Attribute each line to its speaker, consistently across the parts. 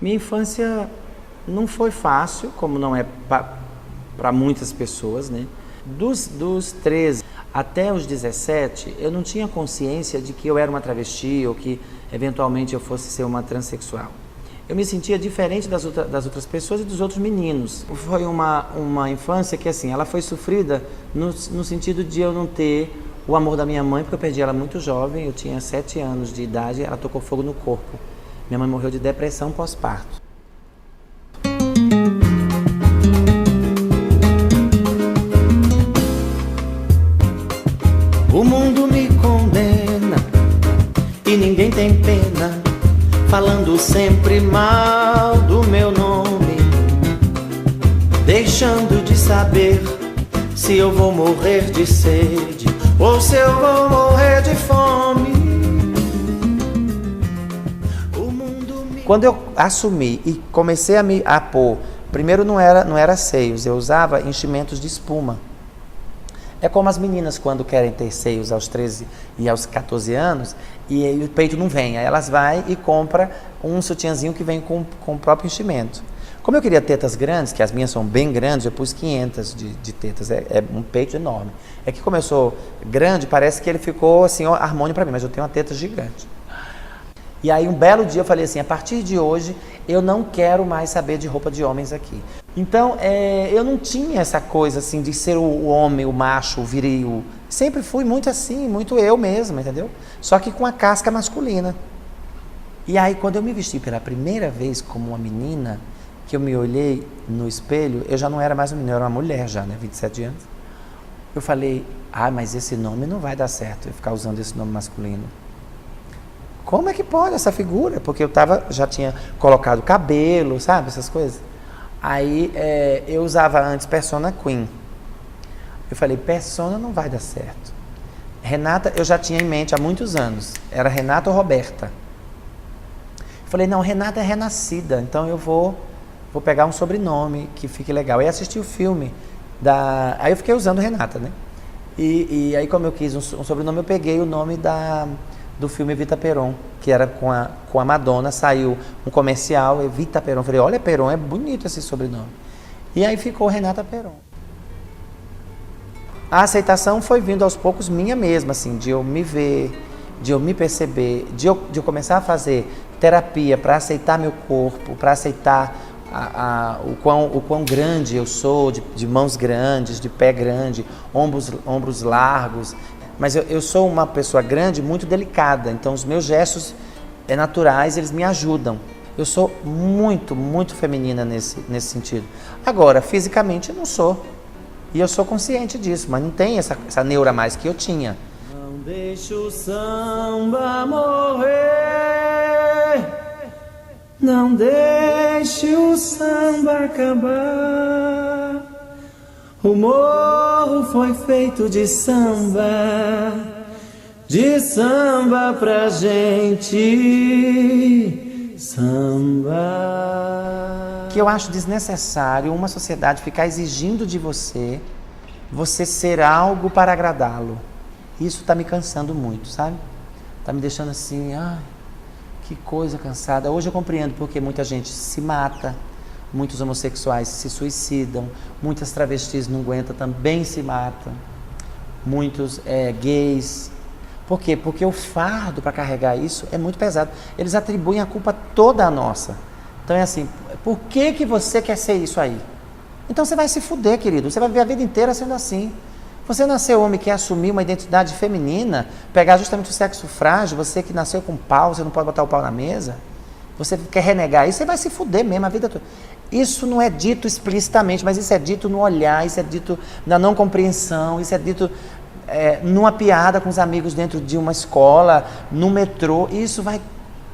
Speaker 1: Minha infância não foi fácil, como não é para muitas pessoas, né? Dos 13 até os 17, eu não tinha consciência de que eu era uma travesti ou que eventualmente eu fosse ser uma transexual. Eu me sentia diferente das outras pessoas e dos outros meninos. Foi uma infância que, assim, ela foi sofrida no sentido de eu não ter o amor da minha mãe, porque eu perdi ela muito jovem, eu tinha 7 anos de idade, ela tocou fogo no corpo. Minha mãe morreu de depressão pós-parto.
Speaker 2: O mundo me condena e ninguém tem pena, falando sempre mal do meu nome, deixando de saber se eu vou morrer de sede ou se eu vou morrer de fome.
Speaker 1: Quando eu assumi e comecei a pôr, primeiro não era seios, eu usava enchimentos de espuma. É como as meninas quando querem ter seios aos 13 e aos 14 anos e o peito não vem, aí elas vão e compram um sutiãzinho que vem com o próprio enchimento. Como eu queria tetas grandes, que as minhas são bem grandes, eu pus 500 de tetas, é um peito enorme. É que como eu sou grande, parece que ele ficou assim, harmônico para mim, mas eu tenho uma teta gigante. E aí um belo dia eu falei assim, a partir de hoje eu não quero mais saber de roupa de homens aqui. Então eu não tinha essa coisa assim de ser o homem, o macho, o viril. Sempre fui muito assim, muito eu mesma, entendeu? Só que com a casca masculina. E aí quando eu me vesti pela primeira vez como uma menina, que eu me olhei no espelho, eu já não era mais uma menina, eu era uma mulher já, né, 27 anos. Eu falei, mas esse nome não vai dar certo, eu ficar usando esse nome masculino. Como é que pode essa figura? Porque eu já tinha colocado cabelo, sabe, essas coisas. Aí eu usava antes Persona Queen. Eu falei, Persona não vai dar certo. Renata, eu já tinha em mente há muitos anos. Era Renata ou Roberta. Eu falei, não, Renata é renascida, então eu vou pegar um sobrenome que fique legal. Aí assisti o filme aí eu fiquei usando Renata, né? E aí como eu quis um sobrenome, eu peguei o nome do filme Evita Peron, que era com a Madonna, saiu um comercial, Evita Peron. Falei, olha, Peron, é bonito esse sobrenome. E aí ficou Renata Peron. A aceitação foi vindo aos poucos minha mesma, assim, de eu me ver, de eu me perceber, de eu começar a fazer terapia para aceitar meu corpo, para aceitar o quão grande eu sou, de mãos grandes, de pé grande, ombros largos. Mas eu sou uma pessoa grande, muito delicada, então os meus gestos naturais, eles me ajudam. Eu sou muito, muito feminina nesse sentido. Agora, fisicamente eu não sou. E eu sou consciente disso, mas não tem essa neura mais que eu tinha.
Speaker 2: Não deixe o samba morrer, não deixe o samba acabar. O morro foi feito de samba pra gente sambar.
Speaker 1: Que eu acho desnecessário uma sociedade ficar exigindo de você ser algo para agradá-lo. Isso está me cansando muito, sabe? Está me deixando assim, que coisa cansada. Hoje eu compreendo porque muita gente se mata. Muitos homossexuais se suicidam, muitas travestis não aguentam, também se matam, muitos gays. Por quê? Porque o fardo para carregar isso é muito pesado. Eles atribuem a culpa toda a nossa. Então é assim, por que você quer ser isso aí? Então você vai se fuder, querido, você vai viver a vida inteira sendo assim. Você nasceu homem que quer assumir uma identidade feminina, pegar justamente o sexo frágil, você que nasceu com pau, você não pode botar o pau na mesa, você quer renegar isso, você vai se fuder mesmo a vida toda. Isso não é dito explicitamente, mas isso é dito no olhar, isso é dito na não compreensão, isso é dito numa piada com os amigos dentro de uma escola, no metrô. Isso vai,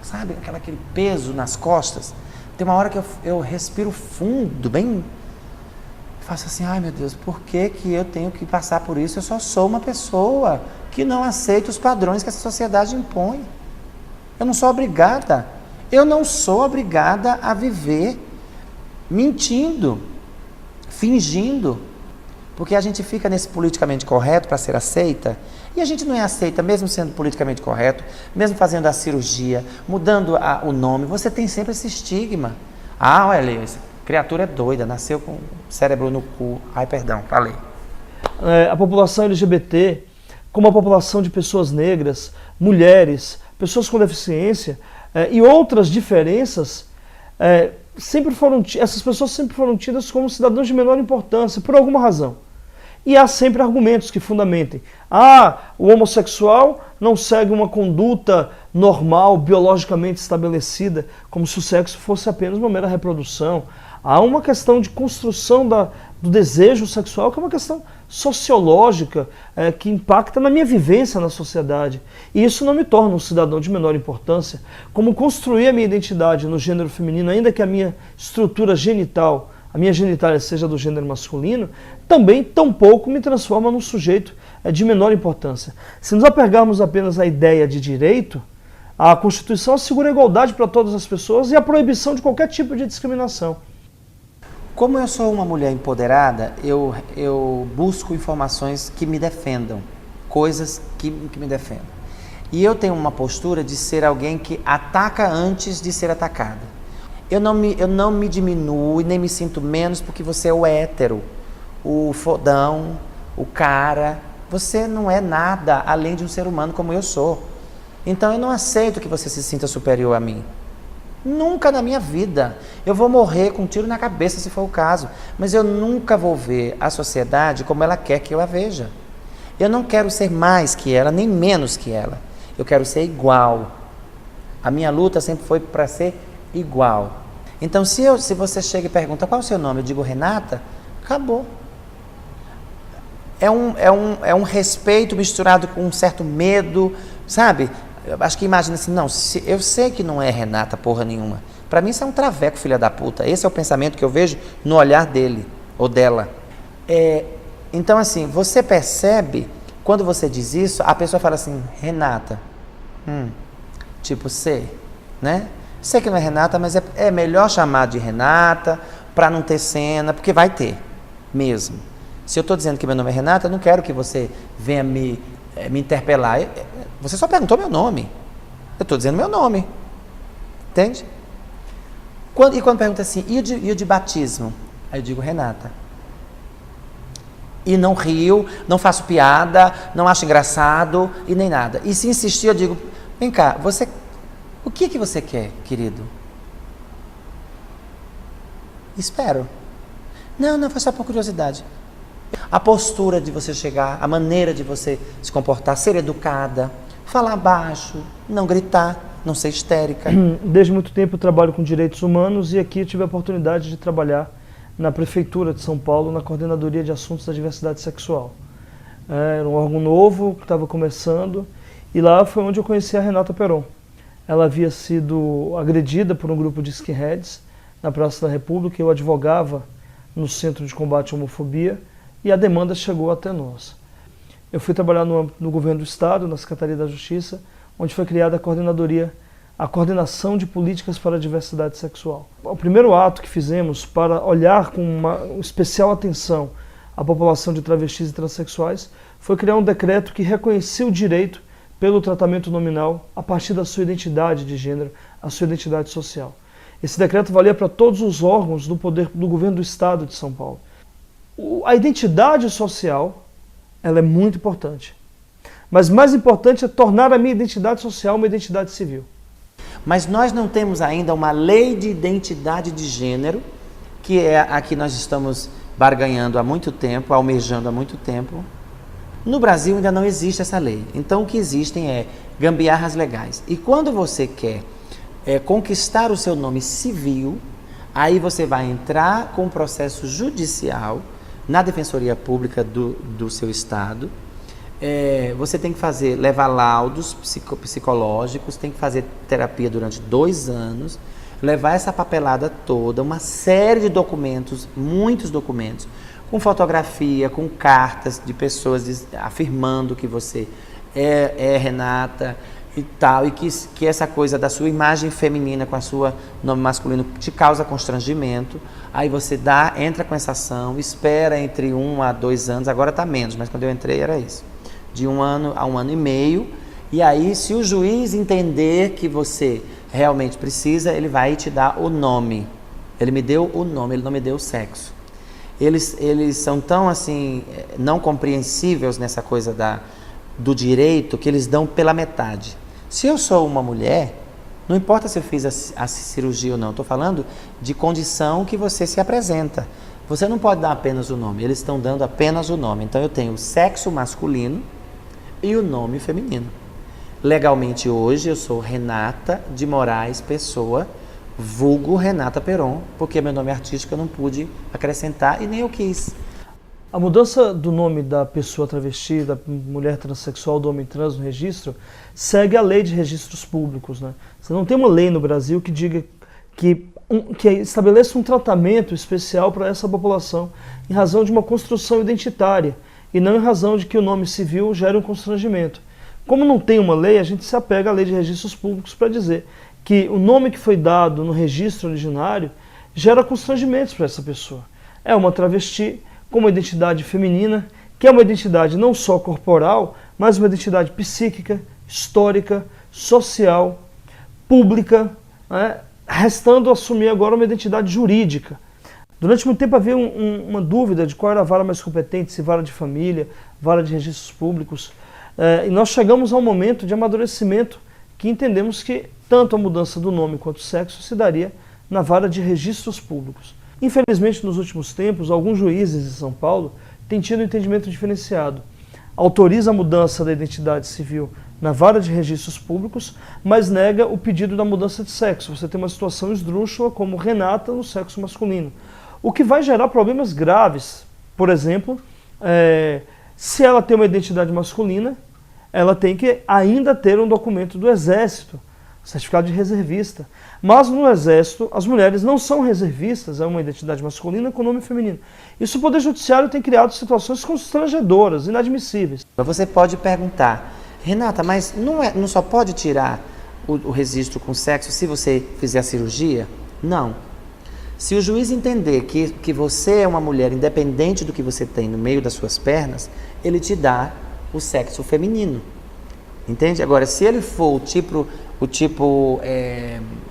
Speaker 1: sabe, aquele peso nas costas. Tem uma hora que eu respiro fundo, bem, faço assim, ai meu Deus, por que eu tenho que passar por isso? Eu só sou uma pessoa que não aceita os padrões que essa sociedade impõe. Eu não sou obrigada a viver mentindo, fingindo, porque a gente fica nesse politicamente correto para ser aceita, E a gente não é aceita, mesmo sendo politicamente correto, mesmo fazendo a cirurgia, mudando o nome, você tem sempre esse estigma. Ah, olha ali, essa criatura é doida, nasceu com o cérebro no cu. Ai, perdão, falei.
Speaker 3: A população LGBT, como a população de pessoas negras, mulheres, pessoas com deficiência e outras diferenças, essas pessoas sempre foram tidas como cidadãos de menor importância, por alguma razão. E há sempre argumentos que fundamentem. O homossexual não segue uma conduta normal, biologicamente estabelecida, como se o sexo fosse apenas uma mera reprodução. Há uma questão de construção do desejo sexual, que é uma questão sociológica, que impacta na minha vivência na sociedade. E isso não me torna um cidadão de menor importância. Como construir a minha identidade no gênero feminino, ainda que a minha estrutura genital, a minha genitália seja do gênero masculino, também tampouco me transforma num sujeito de menor importância. Se nos apegarmos apenas à ideia de direito, a Constituição assegura a igualdade para todas as pessoas e a proibição de qualquer tipo de discriminação.
Speaker 1: Como eu sou uma mulher empoderada, eu busco informações que me defendam, coisas que me defendam. E eu tenho uma postura de ser alguém que ataca antes de ser atacada. Eu não me diminuo e nem me sinto menos porque você é o hétero, o fodão, o cara. Você não é nada além de um ser humano como eu sou. Então eu não aceito que você se sinta superior a mim. Nunca na minha vida. Eu vou morrer com um tiro na cabeça se for o caso. Mas eu nunca vou ver a sociedade como ela quer que eu a veja. Eu não quero ser mais que ela, nem menos que ela. Eu quero ser igual. A minha luta sempre foi para ser igual. Então, se você chega e pergunta qual é o seu nome, eu digo Renata, acabou. É um respeito misturado com um certo medo, sabe? Eu acho que imagina assim, não, eu sei que não é Renata porra nenhuma. Para mim isso é um traveco, filha da puta. Esse é o pensamento que eu vejo no olhar dele ou dela. Então, assim, você percebe, quando você diz isso, a pessoa fala assim, Renata. Tipo, sei, né? Sei que não é Renata, mas é melhor chamar de Renata para não ter cena, porque vai ter mesmo. Se eu estou dizendo que meu nome é Renata, eu não quero que você venha me interpelar. Você só perguntou meu nome. Eu estou dizendo meu nome. Entende? Quando pergunta assim, e o de batismo? Aí eu digo Renata. E não rio, não faço piada, não acho engraçado e nem nada. E se insistir, eu digo, vem cá, o que você quer, querido? Espero. Não, foi só por curiosidade. A postura de você chegar, a maneira de você se comportar, ser educada, falar baixo, não gritar, não ser histérica.
Speaker 3: Desde muito tempo eu trabalho com direitos humanos e aqui eu tive a oportunidade de trabalhar na Prefeitura de São Paulo, na Coordenadoria de Assuntos da Diversidade Sexual. Era um órgão novo que estava começando e lá foi onde eu conheci a Renata Peron. Ela havia sido agredida por um grupo de skinheads na Praça da República. Eu advogava no Centro de Combate à Homofobia e a demanda chegou até nós. Eu fui trabalhar no governo do Estado, na Secretaria da Justiça, onde foi criada a Coordenação de Políticas para a Diversidade Sexual. O primeiro ato que fizemos para olhar com uma especial atenção à população de travestis e transexuais foi criar um decreto que reconhecia o direito pelo tratamento nominal a partir da sua identidade de gênero, a sua identidade social. Esse decreto valia para todos os órgãos do governo do Estado de São Paulo. A identidade social, ela é muito importante. Mas mais importante é tornar a minha identidade social uma identidade civil.
Speaker 1: Mas nós não temos ainda uma lei de identidade de gênero, que é a que nós estamos barganhando há muito tempo, almejando há muito tempo. No Brasil ainda não existe essa lei. Então o que existem é gambiarras legais. E quando você quer conquistar o seu nome civil, aí você vai entrar com um processo judicial na Defensoria Pública do seu estado. Você tem que levar laudos psicológicos, tem que fazer terapia durante 2 anos, levar essa papelada toda, uma série de documentos, muitos documentos, com fotografia, com cartas de pessoas afirmando que você é Renata e tal, e que essa coisa da sua imagem feminina com a sua nome masculino te causa constrangimento. Aí você entra com essa ação, espera entre 1 a 2 anos, agora está menos, mas quando eu entrei era isso. de 1 ano a 1 ano e meio, e aí se o juiz entender que você realmente precisa, ele vai te dar o nome. Ele me deu o nome, ele não me deu o sexo. Eles são tão assim, não compreensíveis nessa coisa do direito, que eles dão pela metade. Se eu sou uma mulher, não importa se eu fiz a cirurgia ou não, estou falando de condição que você se apresenta. Você não pode dar apenas o nome, eles estão dando apenas o nome. Então eu tenho o sexo masculino e o nome feminino. Legalmente hoje eu sou Renata de Moraes Pessoa, vulgo Renata Peron, porque meu nome artístico eu não pude acrescentar e nem eu quis.
Speaker 3: A mudança do nome da pessoa travesti, da mulher transexual, do homem trans no registro, segue a lei de registros públicos, né? Você não tem uma lei no Brasil que diga que estabeleça um tratamento especial para essa população em razão de uma construção identitária e não em razão de que o nome civil gere um constrangimento. Como não tem uma lei, a gente se apega à lei de registros públicos para dizer que o nome que foi dado no registro originário gera constrangimentos para essa pessoa. É uma travesti com uma identidade feminina, que é uma identidade não só corporal, mas uma identidade psíquica, histórica, social, pública, né? Restando assumir agora uma identidade jurídica. Durante muito tempo havia uma dúvida de qual era a vara mais competente, se vara de família, vara de registros públicos, e nós chegamos ao momento de amadurecimento que entendemos que tanto a mudança do nome quanto o sexo se daria na vara de registros públicos. Infelizmente, nos últimos tempos, alguns juízes de São Paulo têm tido um entendimento diferenciado. Autoriza a mudança da identidade civil na vara de registros públicos, mas nega o pedido da mudança de sexo. Você tem uma situação esdrúxula como Renata no sexo masculino, o que vai gerar problemas graves. Por exemplo, se ela tem uma identidade masculina, ela tem que ainda ter um documento do Exército, certificado de reservista. Mas no Exército, as mulheres não são reservistas, é uma identidade masculina com nome feminino. Isso o Poder Judiciário tem criado situações constrangedoras, inadmissíveis.
Speaker 1: Você pode perguntar, Renata, mas não só pode tirar o registro com sexo se você fizer a cirurgia? Não. Se o juiz entender que você é uma mulher independente do que você tem no meio das suas pernas, ele te dá o sexo feminino. Entende? Agora, se ele for o tipo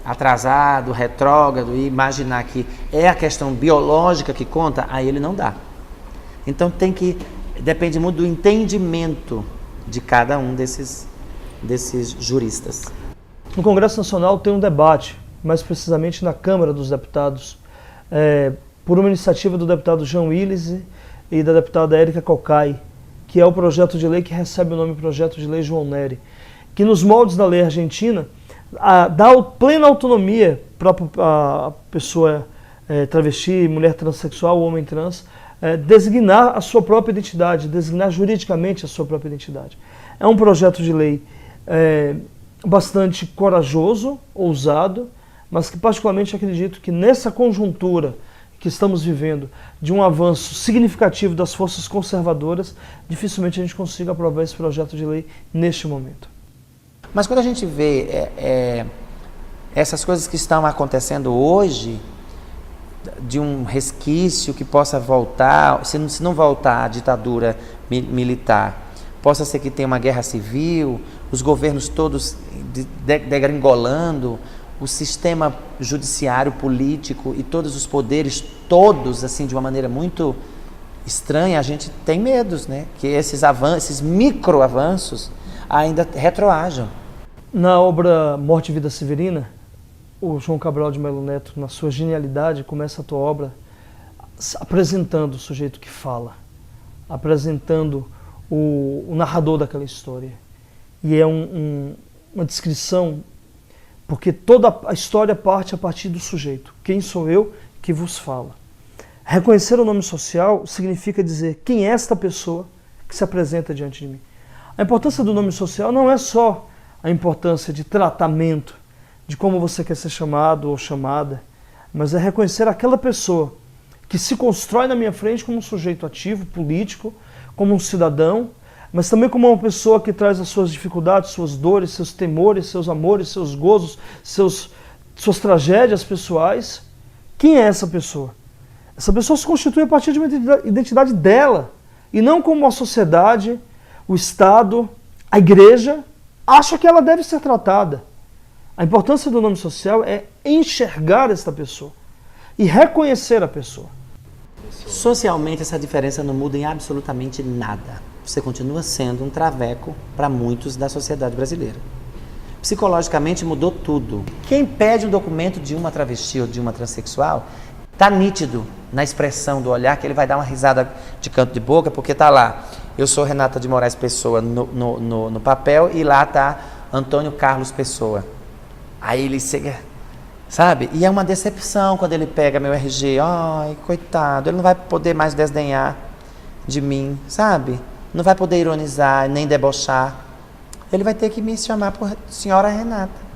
Speaker 1: atrasado, retrógrado e imaginar que é a questão biológica que conta, aí ele não dá. Então depende muito do entendimento de cada um desses juristas.
Speaker 3: No Congresso Nacional tem um debate, mais precisamente na Câmara dos Deputados, por uma iniciativa do deputado Jean Willis e da deputada Érica Cocai, que é o projeto de lei que recebe o nome Projeto de Lei João Nery, que nos moldes da lei argentina dá plena autonomia para a pessoa travesti, mulher transexual, homem trans, designar a sua própria identidade, designar juridicamente a sua própria identidade. É um projeto de lei bastante corajoso, ousado, mas que particularmente acredito que nessa conjuntura que estamos vivendo, de um avanço significativo das forças conservadoras, dificilmente a gente consiga aprovar esse projeto de lei neste momento.
Speaker 1: Mas quando a gente vê essas coisas que estão acontecendo hoje, de um resquício que possa voltar, se não voltar a ditadura militar, possa ser que tenha uma guerra civil, os governos todos degringolando, o sistema judiciário, político e todos os poderes, todos assim de uma maneira muito estranha, a gente tem medos, né? Que esses avanços, esses micro-avanços ainda retroajam.
Speaker 3: Na obra Morte e Vida Severina, o João Cabral de Melo Neto, na sua genialidade, começa a tua obra apresentando o sujeito que fala, apresentando o narrador daquela história. E é uma descrição, porque toda a história parte a partir do sujeito. Quem sou eu que vos fala? Reconhecer o nome social significa dizer quem é esta pessoa que se apresenta diante de mim. A importância do nome social não é só a importância de tratamento, de como você quer ser chamado ou chamada, mas é reconhecer aquela pessoa que se constrói na minha frente como um sujeito ativo, político, como um cidadão, mas também como uma pessoa que traz as suas dificuldades, suas dores, seus temores, seus amores, seus gozos, suas tragédias pessoais. Quem é essa pessoa? Essa pessoa se constitui a partir de uma identidade dela, e não como a sociedade, o Estado, a igreja, acha que ela deve ser tratada. A importância do nome social é enxergar esta pessoa e reconhecer a pessoa.
Speaker 1: Socialmente, essa diferença não muda em absolutamente nada. Você continua sendo um traveco para muitos da sociedade brasileira. Psicologicamente mudou tudo. Quem pede um documento de uma travesti ou de uma transexual, tá nítido na expressão do olhar que ele vai dar uma risada de canto de boca, porque tá lá, eu sou Renata de Moraes Pessoa no papel e lá tá Antônio Carlos Pessoa. Aí ele chega, sabe? E é uma decepção quando ele pega meu RG. Ai, coitado, ele não vai poder mais desdenhar de mim, sabe? Não vai poder ironizar, nem debochar. Ele vai ter que me chamar por senhora Renata.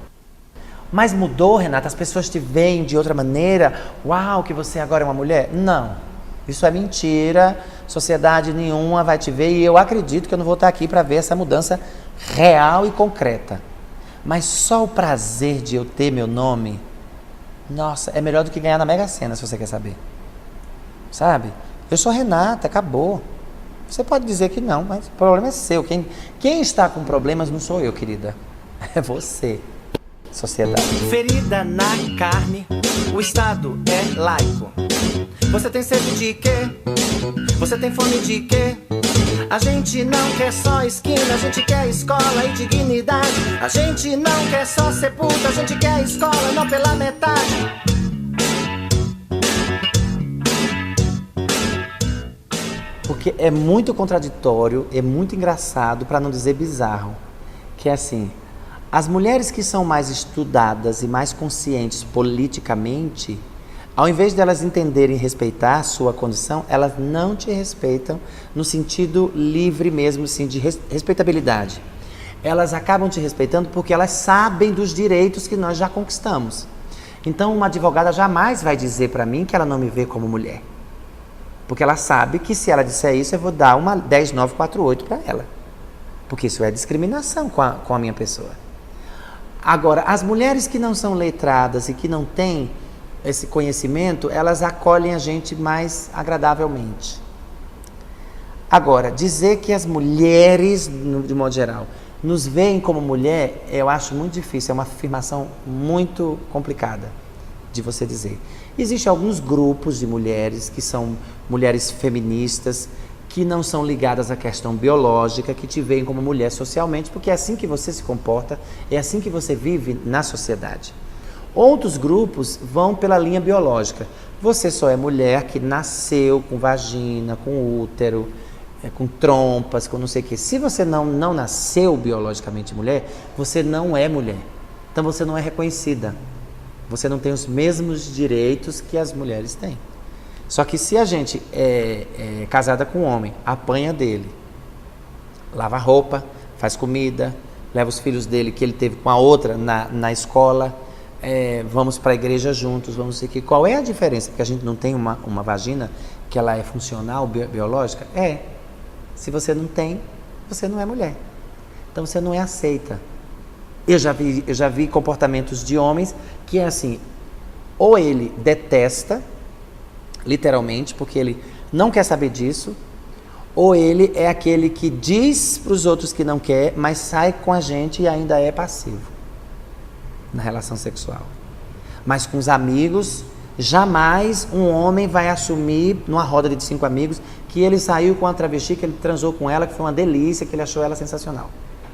Speaker 1: Mas mudou, Renata? As pessoas te veem de outra maneira? Uau, que você agora é uma mulher? Não. Isso é mentira. Sociedade nenhuma vai te ver. E eu acredito que eu não vou estar aqui para ver essa mudança real e concreta. Mas só o prazer de eu ter meu nome, nossa, é melhor do que ganhar na Mega Sena, se você quer saber. Sabe? Eu sou Renata, acabou. Você pode dizer que não, mas o problema é seu. Quem está com problemas não sou eu, querida. É você, sociedade.
Speaker 2: Ferida na carne, o Estado é laico. Você tem sede de quê? Você tem fome de quê? A gente não quer só esquina, a gente quer escola e dignidade. A gente não quer só sepulcro, a gente quer escola, não pela metade.
Speaker 1: Porque é muito contraditório, é muito engraçado, para não dizer bizarro, que é assim, as mulheres que são mais estudadas e mais conscientes politicamente, ao invés de elas entenderem e respeitar a sua condição, elas não te respeitam no sentido livre mesmo, assim, de respeitabilidade. Elas acabam te respeitando porque elas sabem dos direitos que nós já conquistamos. Então, uma advogada jamais vai dizer para mim que ela não me vê como mulher. Porque ela sabe que se ela disser isso, eu vou dar uma 10948 para ela. Porque isso é discriminação com a minha pessoa. Agora, as mulheres que não são letradas e que não têm esse conhecimento, elas acolhem a gente mais agradavelmente. Agora, dizer que as mulheres, de modo geral, nos veem como mulher, eu acho muito difícil, é uma afirmação muito complicada de você dizer. Existem alguns grupos de mulheres que são mulheres feministas, que não são ligadas à questão biológica, que te veem como mulher socialmente, porque é assim que você se comporta, é assim que você vive na sociedade. Outros grupos vão pela linha biológica. Você só é mulher que nasceu com vagina, com útero, com trompas, com não sei o quê. Se você não nasceu biologicamente mulher, você não é mulher. Então você não é reconhecida. Você não tem os mesmos direitos que as mulheres têm. Só que se a gente é casada com um homem, apanha dele, lava roupa, faz comida, leva os filhos dele que ele teve com a outra na escola, vamos para a igreja juntos, vamos sei que. Qual é a diferença? Porque a gente não tem uma vagina que ela é funcional, biológica? Se você não tem, você não é mulher. Então você não é aceita. Eu já vi comportamentos de homens que é assim, ou ele detesta, literalmente, porque ele não quer saber disso, ou ele é aquele que diz para os outros que não quer, mas sai com a gente e ainda é passivo na relação sexual. Mas com os amigos, jamais um homem vai assumir, numa roda de 5 amigos, que ele saiu com a travesti, que ele transou com ela, que foi uma delícia, que ele achou ela sensacional.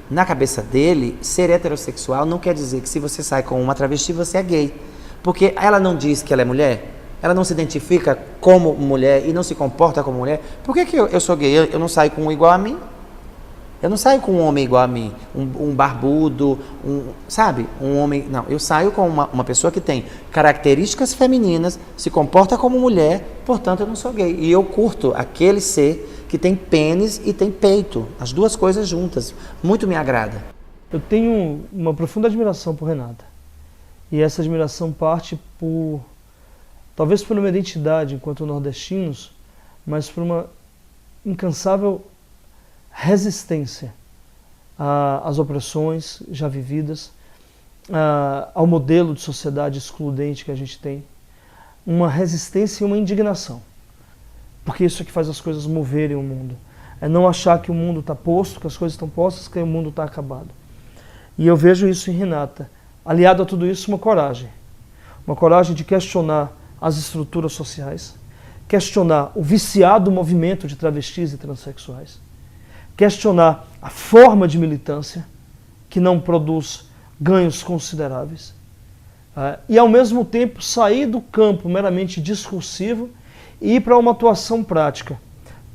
Speaker 1: Na cabeça dele, ser heterossexual não quer dizer que se você sai com uma travesti, você é gay. Porque ela não diz que ela é mulher, ela não se identifica como mulher e não se comporta como mulher. Por que eu sou gay? Eu não saio com um igual a mim? Eu não saio com um homem igual a mim, um barbudo, sabe? Um homem... Não, eu saio com uma pessoa que tem características femininas, se comporta como mulher, portanto eu não sou gay. E eu curto aquele ser que tem pênis e tem peito, as duas coisas juntas. Muito me agrada.
Speaker 3: Eu tenho uma profunda admiração por Renata. E essa admiração parte talvez por uma identidade enquanto nordestinos, mas por uma incansável resistência às opressões já vividas, ao modelo de sociedade excludente que a gente tem, uma resistência e uma indignação, porque isso é que faz as coisas moverem o mundo. é não achar que o mundo está posto, que as coisas estão postas, que o mundo está acabado. E eu vejo isso em Renata. Aliado a tudo isso, uma coragem de questionar as estruturas sociais, questionar o viciado movimento de travestis e transexuais, questionar a forma de militância que não produz ganhos consideráveis, e ao mesmo tempo sair do campo meramente discursivo e ir para uma atuação prática,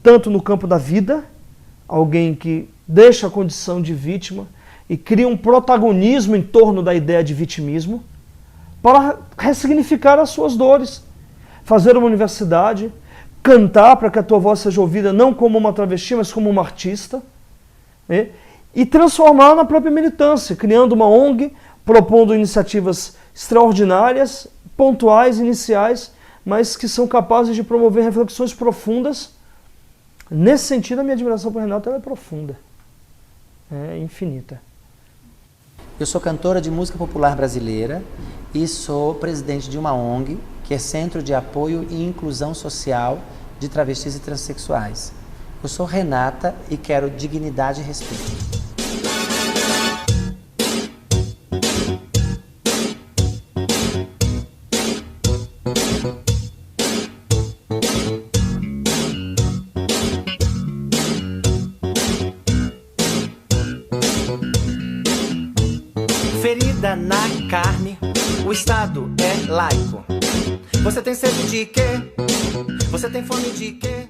Speaker 3: tanto no campo da vida, alguém que deixa a condição de vítima e cria um protagonismo em torno da ideia de vitimismo, para ressignificar as suas dores, fazer uma universidade, cantar para que a tua voz seja ouvida não como uma travesti, mas como uma artista, né? E transformar na própria militância, criando uma ONG, propondo iniciativas extraordinárias, pontuais, iniciais, mas que são capazes de promover reflexões profundas. Nesse sentido, a minha admiração por Renata é profunda, é infinita.
Speaker 1: Eu sou cantora de música popular brasileira e sou presidente de uma ONG, que é Centro de Apoio e Inclusão Social de Travestis e Transsexuais. Eu sou Renata e quero dignidade e respeito.
Speaker 2: Ferida na carne, o Estado é laico. Você tem sede de quê? Você tem fome de quê?